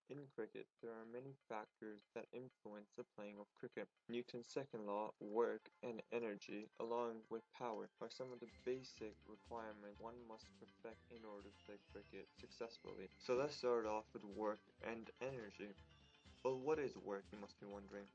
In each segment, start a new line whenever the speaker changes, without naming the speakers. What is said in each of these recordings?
In cricket, there are many factors that influence the playing of cricket. Newton's second law, work, and energy, along with power, are some of the basic requirements one must perfect in order to play cricket successfully. So let's start off with work and energy. Well, what is work, you must be wondering?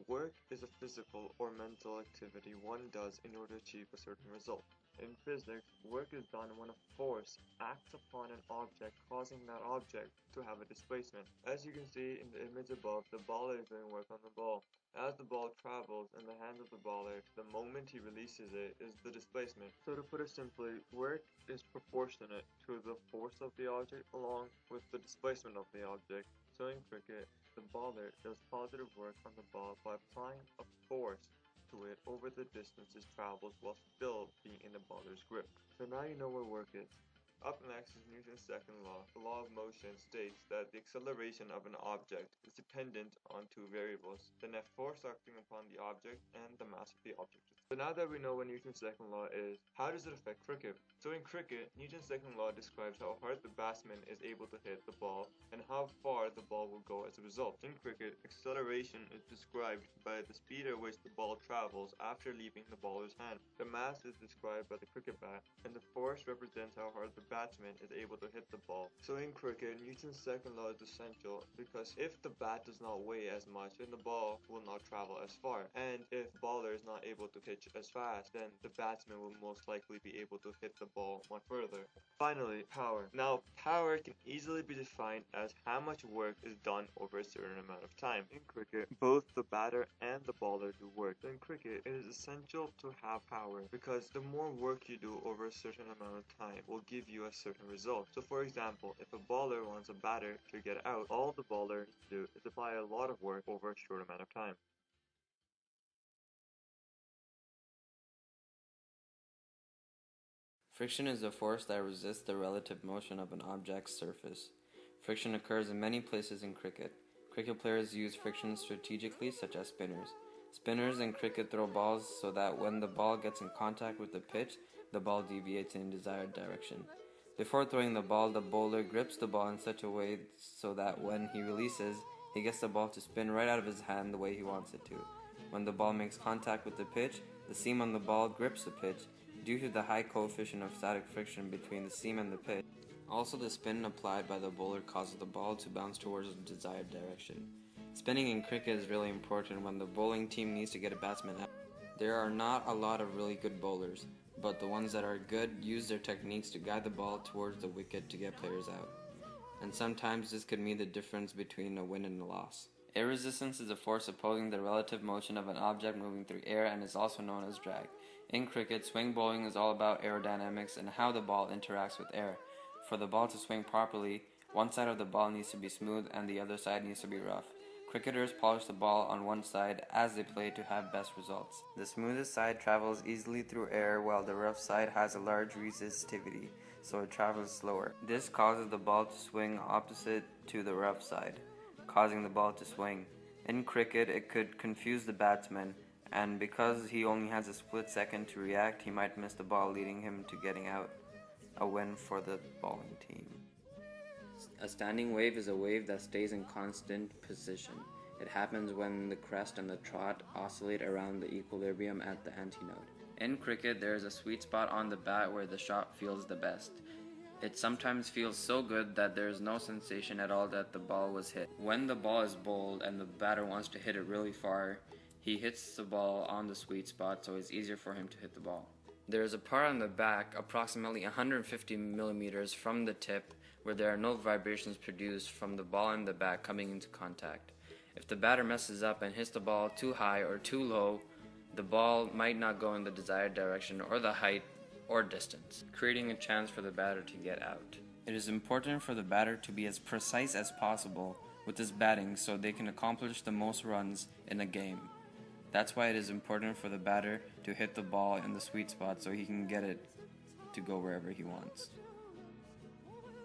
Work is a physical or mental activity one does in order to achieve a certain result. In physics, work is done when a force acts upon an object, causing that object to have a displacement. As you can see in the image above, the baller is doing work on the ball. As the ball travels in the hand of the baller, the moment he releases it is the displacement. So to put it simply, work is proportionate to the force of the object along with the displacement of the object. So in cricket, the baller does positive work on the ball by applying a force to it over the distance it travels while still being in the baller's grip. So now you know what work is. Up next is Newton's second law. The law of motion states that the acceleration of an object is dependent on two variables, the net force acting upon the object and the mass of the object. So now that we know what Newton's second law is, how does it affect cricket? So in cricket, Newton's second law describes how hard the batsman is able to hit the ball and how far the ball will go as a result. In cricket, acceleration is described by the speed at which the ball travels after leaving the baller's hand. The mass is described by the cricket bat, and the force represents how hard the batsman is able to hit the ball. So in cricket, Newton's second law is essential because if the bat does not weigh as much, then the ball will not travel as far. And if the baller is not able to pitch as fast, then the batsman will most likely be able to hit the ball much further. Finally, power. Now, power can easily be defined as how much work is done over a certain amount of time. In cricket, both the batter and the baller do work. In cricket, it is essential to have power because the more work you do over a certain amount of time will give you a certain result. So for example, if a baller wants a batter to get out, all the baller needs to do is apply a lot of work over a short amount of time.
Friction is a force that resists the relative motion of an object's surface. Friction occurs in many places in cricket. Cricket players use friction strategically, such as spinners. Spinners in cricket throw balls so that when the ball gets in contact with the pitch, the ball deviates in a desired direction. Before throwing the ball, the bowler grips the ball in such a way so that when he releases, he gets the ball to spin right out of his hand the way he wants it to. When the ball makes contact with the pitch, the seam on the ball grips the pitch. Due to the high coefficient of static friction between the seam and the pitch, also the spin applied by the bowler causes the ball to bounce towards the desired direction. Spinning in cricket is really important when the bowling team needs to get a batsman out. There are not a lot of really good bowlers, but the ones that are good use their techniques to guide the ball towards the wicket to get players out. And sometimes this could mean the difference between a win and a loss. Air resistance is a force opposing the relative motion of an object moving through air and is also known as drag. In cricket, swing bowling is all about aerodynamics and how the ball interacts with air. For the ball to swing properly, one side of the ball needs to be smooth and the other side needs to be rough. Cricketers polish the ball on one side as they play to have best results. The smoothest side travels easily through air while the rough side has a large resistivity, so it travels slower. This causes the ball to swing opposite to the rough side, causing the ball to swing. In cricket, it could confuse the batsman, and because he only has a split second to react, he might miss the ball, leading him to getting out. A win for the bowling team. A standing wave is a wave that stays in constant position. It happens when the crest and the trot oscillate around the equilibrium at the antinode. In cricket, there is a sweet spot on the bat where the shot feels the best. It sometimes feels so good that there is no sensation at all that the ball was hit. When the ball is bowled and the batter wants to hit it really far, he hits the ball on the sweet spot, so it's easier for him to hit the ball. There is a part on the back, approximately 150 millimeters from the tip, where there are no vibrations produced from the ball and the bat coming into contact. If the batter messes up and hits the ball too high or too low, the ball might not go in the desired direction or the height or distance, creating a chance for the batter to get out. It is important for the batter to be as precise as possible with his batting so they can accomplish the most runs in a game. That's why it is important for the batter to hit the ball in the sweet spot so he can get it to go wherever he wants.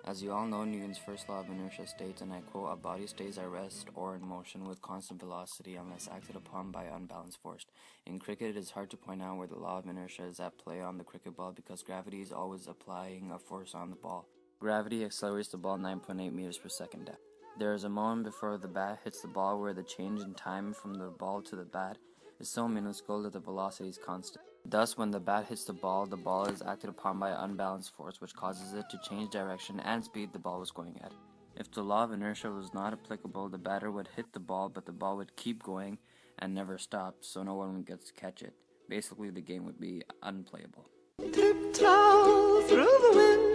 As you all know, Newton's first law of inertia states, and I quote, "A body stays at rest or in motion with constant velocity unless acted upon by unbalanced force." In cricket, it is hard to point out where the law of inertia is at play on the cricket ball because gravity is always applying a force on the ball. Gravity accelerates the ball 9.8 meters per second down. There is a moment before the bat hits the ball where the change in time from the ball to the bat is so minuscule that the velocity is constant. Thus, when the bat hits the ball is acted upon by an unbalanced force which causes it to change direction and speed the ball was going at. If the law of inertia was not applicable, the batter would hit the ball, but the ball would keep going and never stop, so no one would get to catch it. Basically, the game would be unplayable.
Tiptoe through the wind.